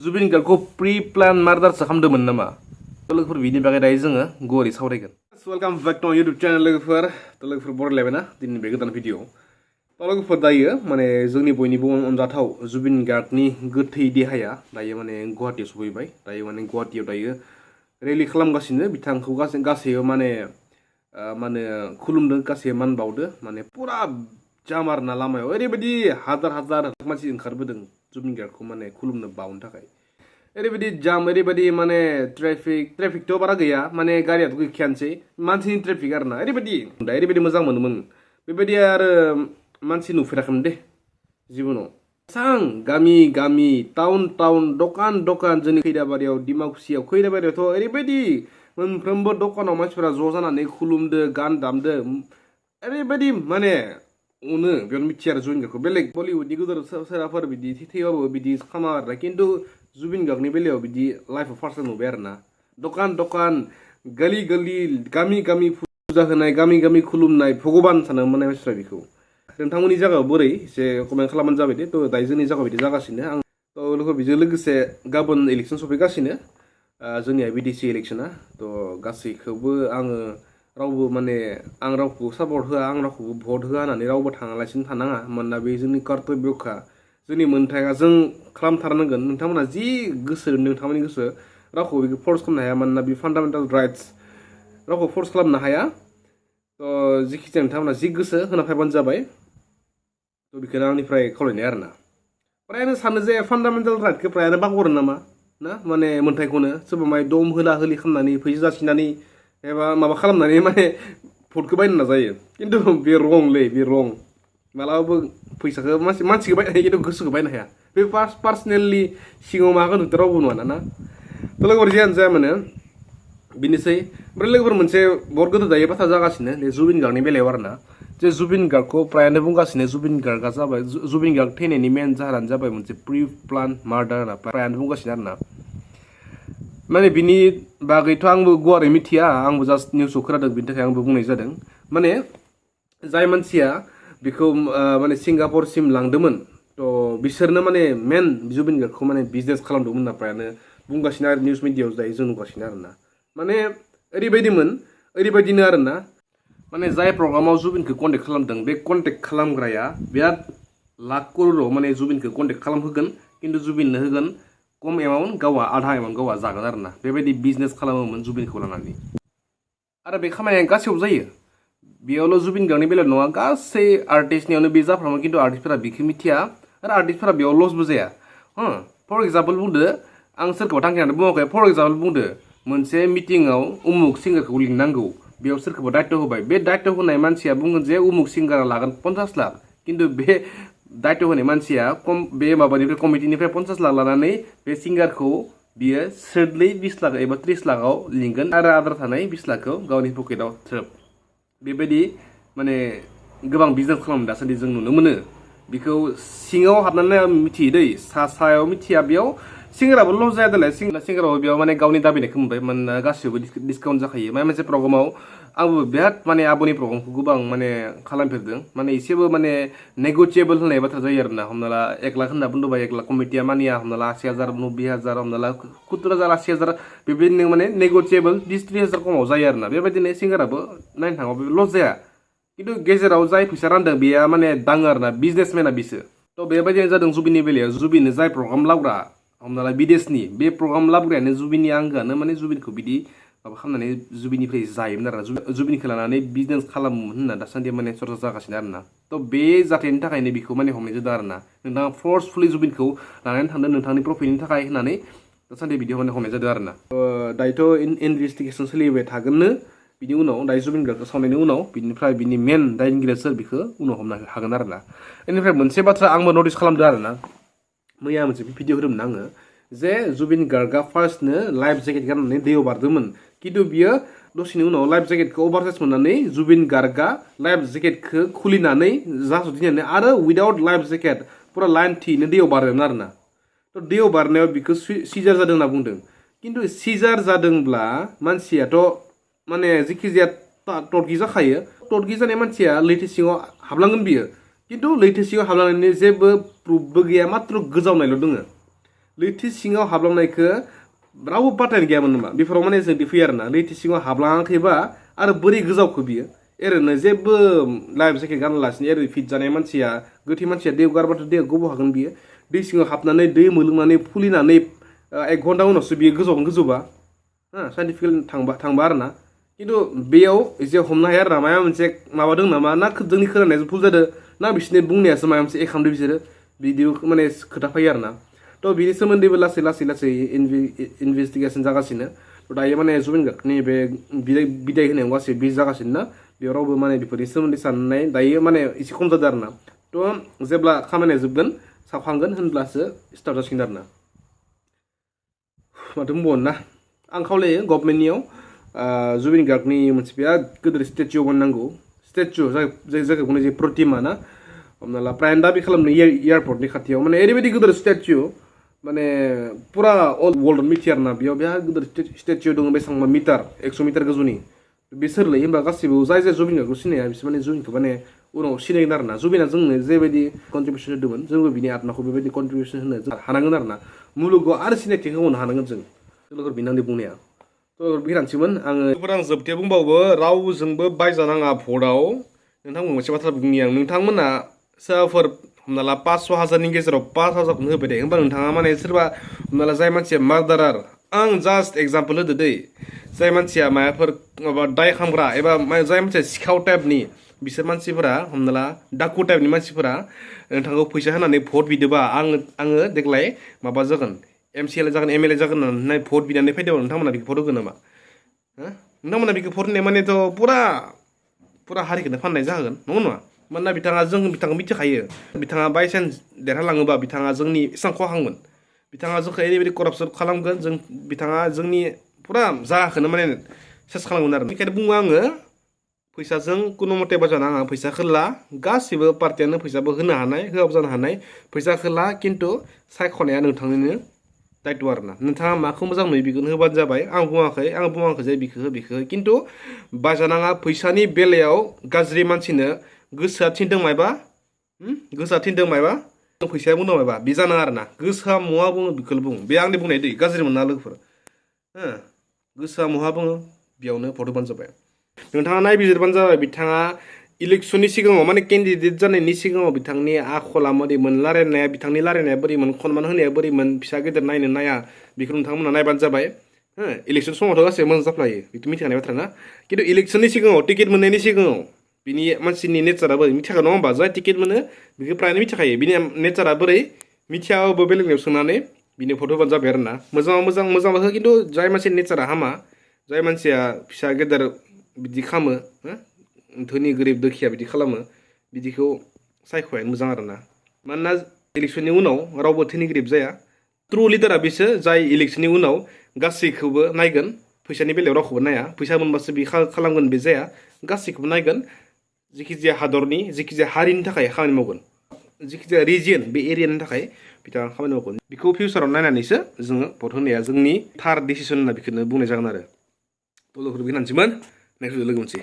Zubeen गार्गखौ pre plan मार्डारसो खालामदोंमोन नामा लोगोफोर बिनि बागै दायो जोङो गुवारै सावरायगोन। Welcome back to YouTube channel लोगोफोर बरायलायबायना दिनैनि बे गोदान भिडिअ लोगोफोर दायो माने जोंनि बयनिबो अनजाथाव जुबिन गार्गनि गोथै देहाया दायो माने गुवाहाटीयाव सफैबाय। दायो माने गुवाहाटीयाव दायो रेलि खालामगासिनो बिथांखौ गासैबो माने खुलुमदों, गासैबो मान बावदो, माने पुरा जाम आरोना लामायाव ओरैबायदि हाजार हाजार मानसि ओंखारबोदों जुबिन गार्गखौ माने खुलुमनो बावनो थाखाय। ओरैबायदि जाम, ओरैबायदि माने ट्रेफिकथ' बारा गैया, माने गारियाथ' गैखायानोसै, मानसिनि ट्रेफिक आरोना ओरैबायदि मोजां मोनोमोन। बेबायदि आरो मानसि नुफेराखैमोन दे जिबनाव। सां गामि गामि टाउन दखान जोंनि खैराबारियाव खैराबारियावथ' ओरैबायदि मोनफ्रोमबो दखानाव मानसिफोरा ज' जानानै खुलुमदो, गान दामदो, ओरैबायदि माने उनो बेयावनो मिथियो आरो जुबिन गार्गखौ। बेलेग बलिउडनि गेजेर सोराफोर बिदि थैबाबो बिदि खामा आरोना, खिन्थु जुबिन गार्गनि बेलायाव बिदि लाइफआव फार्स्ट नुबाय आरोना। दखान गलि गामि फुजा होनाय, गामि खुलुमनाय, भगबान सानो माने मानसिफ्रा बेखौ। नोंथांमोननि जायगायाव बोरै एसे कमेन्ट खालामबानो जाबाय दे। थ' दायो जोंनि जायगायाव बिदि जागासिनो। आं थ' बेजों लोगोसे गाबोन इलेक्सन सफैगासिनो, जोंनिया बिटिसि इलेक्सना। थ' गासैखौबो आङो रावबो माने आं रावखौबो सापर्ट होआ, आं रावखौबो भट होआ होननानै रावबो थाङालासिनो थानाङा। मानोना बे जोंनि कर्तब्यखा, जोंनि मोन्थाया, जों खालामथारनांगोन। नोंथांमोना जि गोसो, नोंथांमोननि गोसो, रावखौबो बेखौ फर्स खालामनो हाया। मानोना बे फान्डामेन्टेल राइट्स, रावखौ फर्स खालामनो हाया। थ' जिखिजाया नोंथांमोना जि गोसो होना फैबानो जाबाय। थ' बेखौनो आंनिफ्राय खावलायनाय आरोना। फ्रायानो सानो जे फान्डामेन्टेल राइटखौ फ्रायानो बावगारो नामा ना, माने मोन्थायखौनो सोरबा माय दम होला होलि खालामनानै फैसा जासिनानै एबा माबा खालामनानै माने भटखौ बायनो नाजायो। खिन्थु बे रंलै, बे रं। मालाबाबो फैसाखौ मानसिखौ बायनो हायो, खिन्थु गोसोखौ बायनो हाया। बे पार्सनेलि सिङाव मा होनो रावबो नङा ना। थ' लोगोफोर जियानो जाया मानो बेनोसै। ओमफ्राय लोगोफोर मोनसे बहुत गोदो दायो बाथ्रा जागासिनो जुबिन गार्गनि बेलायाव आरोना, जे जुबिन गार्गखौ फ्रायानो बुंगासिनो जुबिन गार्गआ जाबाय, जुबिन गार्ग थैनायनि मेन जाहोनानो जाबाय मोनसे प्रि प्लान मार्डार होनना फ्रायानो बुंगासिनो आरोना। माने बिनि बागैथ' आंबो गुवारै मिथिया, आंबो जास्ट निउसआव खोनादों, बिनि थाखाय आंबो बुंनाय जादों। माने जाय मानसिया बेखौ माने सिंगापुरसिम लांदोंमोन, थ' बिसोरनो माने मेन जुबिन गार्गखौ माने बिजनेस खालामदोंमोन होनना फ्रायानो बुंगासिनो आरो निउस मिडियाआव दायो जों नुगासिनो आरोना। माने ओरैबायदिनो आरोना, माने जाय प्रग्रामाव जुबिनखौ कन्टेक्ट खालामदों, बे कन्टेक्ट खालामग्राया बिराद लाख कर'राव माने जुबिनखौ कन्टेक्ट खालामहोगोन, खिन्थु जुबिननो होगोन खम एमाउन्ट, गावआ आधा एमाउन्ट गावआ जागोन आरोना। बेबायदि बिजनेस खालामोमोन जुबिनखौ लानानै। आरो बे खामानिया गासैयावबो जायो, बेयावल' जुबिन गार्गनि बेलायाव नङा, गासै आर्टिस्टनियावनो बे जाफ्रामो। खिन्थु आर्टिस्टफोरा बेखौ मिथिया, आरो आर्टिस्टफोरा बेयाव लसबो जाया। फर एग्जाम्पल बुंदो, आं सोरखौबा थांखिनानै बुङाखै, फर एग्जाम्पल बुंदो मोनसे मिटिङाव उमुक सिंगारखौ लिंनांगौ, बेयाव सोरखौबा दायथ' होबाय, बे दायथ' होनाय मानसिया बुंगोन जे उमुक सिंगारा लागोन 50 लाख, खिन्थु बे दायथ' होनाय मानसिया बे माबानिफ्राय कमिटिनिफ्राय 50 लाख लानानै बे सिंगारखौ बियो स्रेडलि 20 लाख एबा 30 लाखआव लिंगोन, आरो आद्रा थानाय 20 लाखखौ गावनि पकेटाव थ्रोब। बेबायदि माने गोबां बिजनेस खालामो दासान्दि जों नुनो मोनो। बेखौ सिङाव हाबनानै मिथियो दै, सायाव मिथिया। बेयाव सिंगाराबो लस जाया देलाय, सिंगाराबो बेयाव माने गावनि दाबिनायखौ मोनबाय। मानोना गासिबो डिसकाउन्ट जाखायो। माने मोनसे प्रग्रामाव आंबो बिराद माने आब'नि प्रग्रामखौ गोबां माने खालामफेरदों। माने एसेबो माने नेग'टियेबल होननाय बाथ्रा जायो आरोना। हमना ला 1 लाख होनना बुंदोंबा 1 लाख कमिटिया मानिया, हमना ला 80,000, 90,000, हमना ला 70,000, 80,000, बेबायदिनो माने नेग'टियेबल 20-30,000 खमाव जायो आरोना। बेबायदिनो सिंगाराबो नायनो थाङोबा लस जाया, खिन्थु गेजेराव जाय फैसा रानदों बेया माने दाङो आरोना, बिजनेसमेना बिसो। थ' बेबायदिनो जादों जुबिननि बेलायाव। जुबिननो जाय प्रग्राम लाबग्रा, हमना ला बिदेशनि, बे प्रग्राम लाबग्रायानो जुबिननि आंगोआनो माने जुबिनखौ बिदि माबा खालामनानै जुबिननिफ्राय जायोमोन आरोना, जुबिनखौ लानानै बिजनेस खालामोमोन होनना दासान्दि माने सरसा जागासिनो आरोना। थ' बे जाथायनि थाखायनो बेखौ माने हमनाय जादों आरोना। नोंथाङा फर्सफुलि जुबिनखौ लानानै थांदों नोंथांनि प्रफिटनि थाखाय होननानै दासान्दि बिदि माने हमनाय जादों आरोना। दायोथ' इनभेस्टिगेसन सोलिबाय थागोननो। बिनि उनाव दायो जुबिन गार्गखौ सावनायनि उनाव बिनिफ्राय बिनि मेन दायनिगिरिया सोर बेखौ उनाव हमनो हागोन आरोना। बेनिफ्राय मोनसे बाथ्रा आंबो नटिस खालामदों आरोना, मैया मोनसे भिडिअ होदोंमोन आङो, जे जुबिन गार्गआ फार्स्टनो लाइफ जेकेट गाननानै दैयाव बारदोंमोन, खिन्थु बियो दसेनि उनाव लाइफ जेकेटखौ अभारसाइज मोननानै जुबिन गार्गआ लाइफ जेकेटखौ खुलिनानै जास'दिनानै आरो उइदाउट लाइफ जेकेट फुरा लाइन थैनो दैयाव बारदोंमोन आरोना। थ' दैयाव बारनायाव बिखौ सिजार जादों होनना बुंदों, खिन्थु सिजार जादोंब्ला मानसियाथ' माने जिखिजाया टर्कि जाखायो। टर्कि जानाय मानसिया लैथो सिङाव हाबलांगोन बियो, खिन्थु लैथो सिङाव हाबलांनायनि जेबो प्रुफबो गैया, माथ्र' गोजावनायल' दोङो। लैथो सिङाव हाबलांनायखौ रावबो पात्तायानो गैयामोन नामा बेफोराव माने जों फैयो आरोना लैथो सिङाव हाबलाङाखैबा आरो बोरै गोजावखो बियो ओरैनो जेबो लाइफ जेकेट गानालासिनो ओरै फिट जानाय मानसिया गोथै मानसिया दैयाव गारबाथ' दैयाव गोबाव हागोन बियो दै सिङाव हाबनानै दै मोलोंनानै फुलिनानै 1 घन्टा उनावसो बियो गोजावगोन गोजौबा साइन्टिफिकेल थांबा आरोना खिन्थु बेयाव जे हमनो हाया आरोना माबा मोनसे माबा दं नामा ना जोंनि खोनानायजों भुल जादों ना बिसोरनि बुंनायासो माबा मोनसे खालामदों बिसोरो बिदि माने खोथा फैयो आरोना थ' बिनि सोमोन्दैबो लासै इनभेस्टिगेसन जागासिनो थ' दायो माने जुबिन गार्गनि बे बिदाय होनायाव गासै बि जागासिनो ना बेयाव रावबो माने बेफोरनि सोमोन्दै साननाय दायो माने एसे खम जादों आरोना थ' जेब्ला खामानिया जोबगोन सावखांगोन होनब्लासो स्टार्ट जासिगोन आरोना माथो बुंबावनो ना आं खावलायो गभर्नमेन्टनियाव जुबिन गार्गनि मोनसे बिराद गिदिर स्टेचु बानायनांगौ स्टेचु जायखौ बुंनाय जायो प्रतिमा ना हमना ला प्रायन दाबि खालामनो एयारपर्टनि खाथियाव माने ओरैबायदि गिदिर स्टेचु माने पुरा अल वर्ल्ड मिथियो आरोना बेयाव बिराद गिदिर स्टेचु दङ बेसेबांबा मिटार 100 मिटार गोजौनि बिसोरलै होनबा गासिबो जाय जुबिन गार्गखौ सिनाया बिसोर माने जुबिनखौ माने उनाव सिनायगोन आरोना जुबिना जोंनो जेबायदि कन्ट्रिबिउसन होदोंमोन जोंबो बिनि आत्माखौ बेबायदि कन्ट्रिबिउसन होनो जों हानांगोन आरोना मुलुगाव आरो सिनायथि होनो हानांगोन जों लोगोफोर बिनि आंनि बुंनाया थ' बिरानसिमोन आङो आं जोबथियाव बुंबावो रावजोंबो बायजानाङा भटआव नोंथां मोनसे बाथ्रा बुंनि आं नोंथांमोना सोरबाफोर हमना ला 500,000नि गेजेराव 5,000खौनो होबाय दे होमबा नोंथाङा माने सोरबा हमना ला जाय मानसिया मार्डारार आं जास्ट एग्जाम्पल होदो दै जाय मानसिया माबाफोर माबा दाय खालामग्रा एबा जाय मानसिया सिखाव टाइपनि बिसोर मानसिफोरा हमना ला डाकु टाइपनि मानसिफोरा नोंथांखौ फैसा होनानै भट बिदोबा आङो देग्लाय माबा जागोन MCL जागोन MLA जागोन होननानै भट बिनानै फैदोंबा नोंथांमोना बेखौ भट होगोन नामा नोंथांमोना बेखौ भट होनाया मानेथ' पुरा हारिखौनो फाननाय जागोन नंगौ नङा मानोना बिथांखौ मिथिखायो बिथाङा बायसान्स देरहालाङोबा बिथाङा जोंनि एसेबां खहा खालामगोन बिथाङा जोंखौ ओरैबायदि करापसन खालामगोन बिथाङा जोंनि पुरा जागाखौनो माने सेस खालामगोन आरो बेनिखायनो बुङो आङो फैसाजों कुनु मते बाजानाङा फैसाखौ ला गासिबो पार्टियानो फैसाबो होनो हानाय होआबो जानो हानाय फैसाखौ ला खिन्थु सायख'नाया नोंथांनिनो दायथ' आरोना नोंथाङा माखौ मोजां नुयो बेखौनो होबानो जाबाय आं बुङाखै जे बिखौ हो खिन्थु बाजानाङा फैसानि बेलायाव गाज्रि मानसिनो गोसोआ थिनदों मायबा फैसाया बुंदों मायबा बे जानाङा आरोना गोसोआ महा बुङो बेखौल' बुङो बे आंनि बुंनाय दै गाज्रि मोना लोगोफोर गोसोआ महा बुङो बेयावनो भट होबानो जाबाय नोंथाङा नायबिजिरबानो जाबाय बिथाङा इलेक्सननि सिगाङाव माने केन्डिडेट जानायनि सिगाङाव बिथांनि आखला बोरैमोन रायलायनाया बिथांनि रायलायनाया बोरैमोन खनमान होनाया बोरैमोन फिसा गेदेर नायनो नाया बेखौ नोंथांमोना नायबानो जाबाय इलेक्सन समावथ' गासैबो मोजां जाफ्लायो बेथ' मिथिखानाय बाथ्रा ना खिन्थु इलेक्सननि सिगाङाव टिकेट मोननायनि सिगाङाव बिनि मानसिनि नेचारा बोरै मिथिखागौ नङा होमबा जाय टिकेट मोनो बेखौ फ्रायनो मिथिखायो बिनि नेचारा बोरै मिथियाबाबो बेलेगनियाव सोंनानै बिनो भट होबानो जाबाय आरोना मोजां हो खिन्थु जाय मानसिनि नेचारा हामा जाय मानसिया फिसा गेदेर बिदि खालामो धोनि गोरिब दोखिया बिदि खालामो बिदिखौ सायख'नाया मोजां आरोना मानोना इलेक्सननि उनाव रावबो धोनि गोरिब जाया ट्रु लिडारा बिसो जाय इलेक्सननि उनाव गासैखौबो नायगोन फैसानि बेलायाव रावखौबो नाया फैसा मोनबासो बे खालामगोन बे जाया गासैखौबो नायगोन जिखिजाया हादरनि जिखिजाया हारिनि थाखाय खामानि मावगोन जिखिजाया रिजियन बे एरियानि थाखाय बिथाङा खामानि मावगोन बेखौ फिउचाराव नायनानैसो जोङो भट होनाया जोंनि थार डिसिसन होनना बेखौनो बुंनाय जागोन आरो थ' लोगोफोर बेखिनियानोसैमोन नेक्स्ट भिडिअ लोगो मोनसै